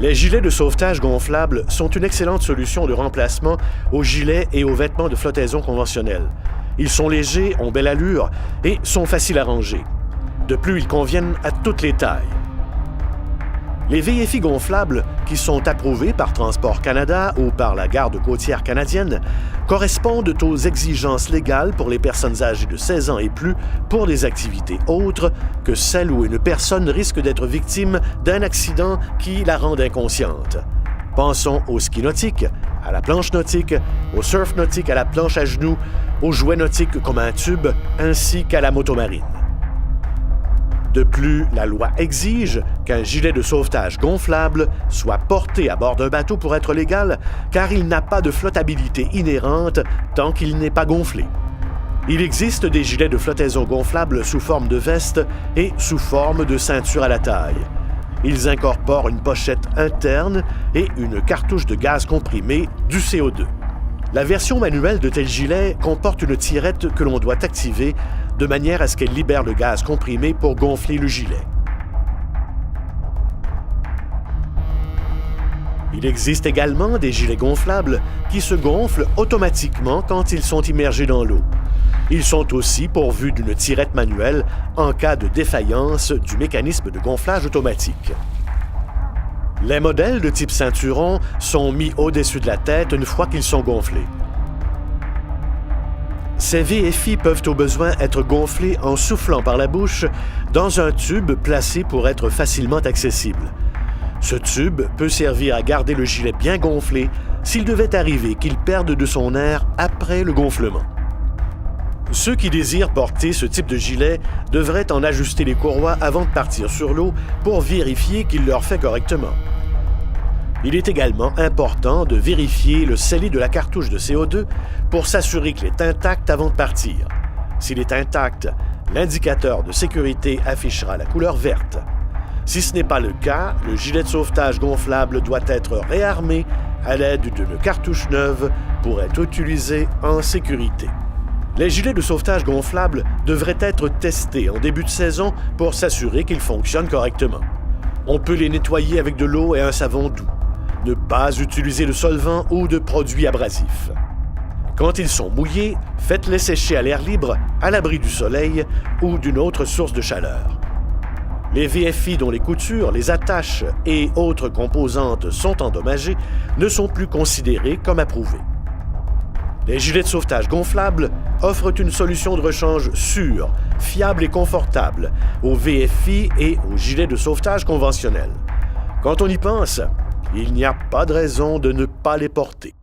Les gilets de sauvetage gonflables sont une excellente solution de remplacement aux gilets et aux vêtements de flottaison conventionnels. Ils sont légers, ont belle allure et sont faciles à ranger. De plus, ils conviennent à toutes les tailles. Les VFI gonflables, qui sont approuvés par Transport Canada ou par la Garde côtière canadienne, correspondent aux exigences légales pour les personnes âgées de 16 ans et plus pour des activités autres que celles où une personne risque d'être victime d'un accident qui la rende inconsciente. Pensons au ski nautique, à la planche nautique, au surf nautique, à la planche à genoux, aux jouets nautiques comme un tube, ainsi qu'à la motomarine. De plus, la loi exige qu'un gilet de sauvetage gonflable soit porté à bord d'un bateau pour être légal, car il n'a pas de flottabilité inhérente tant qu'il n'est pas gonflé. Il existe des gilets de flottaison gonflables sous forme de veste et sous forme de ceinture à la taille. Ils incorporent une pochette interne et une cartouche de gaz comprimé, du CO2. La version manuelle de tel gilet comporte une tirette que l'on doit activer de manière à ce qu'elle libère le gaz comprimé pour gonfler le gilet. Il existe également des gilets gonflables qui se gonflent automatiquement quand ils sont immergés dans l'eau. Ils sont aussi pourvus d'une tirette manuelle en cas de défaillance du mécanisme de gonflage automatique. Les modèles de type ceinturon sont mis au-dessus de la tête une fois qu'ils sont gonflés. Ces VFI peuvent au besoin être gonflés en soufflant par la bouche dans un tube placé pour être facilement accessible. Ce tube peut servir à garder le gilet bien gonflé s'il devait arriver qu'il perde de son air après le gonflement. Ceux qui désirent porter ce type de gilet devraient en ajuster les courroies avant de partir sur l'eau pour vérifier qu'il leur fait correctement. Il est également important de vérifier le scellé de la cartouche de CO2 pour s'assurer qu'il est intact avant de partir. S'il est intact, l'indicateur de sécurité affichera la couleur verte. Si ce n'est pas le cas, le gilet de sauvetage gonflable doit être réarmé à l'aide d'une cartouche neuve pour être utilisé en sécurité. Les gilets de sauvetage gonflables devraient être testés en début de saison pour s'assurer qu'ils fonctionnent correctement. On peut les nettoyer avec de l'eau et un savon doux. Ne pas utiliser de solvant ou de produits abrasifs. Quand ils sont mouillés, faites-les sécher à l'air libre, à l'abri du soleil ou d'une autre source de chaleur. Les VFI dont les coutures, les attaches et autres composantes sont endommagées ne sont plus considérés comme approuvés. Les gilets de sauvetage gonflables offrent une solution de rechange sûre, fiable et confortable aux VFI et aux gilets de sauvetage conventionnels. Quand on y pense, il n'y a pas de raison de ne pas les porter.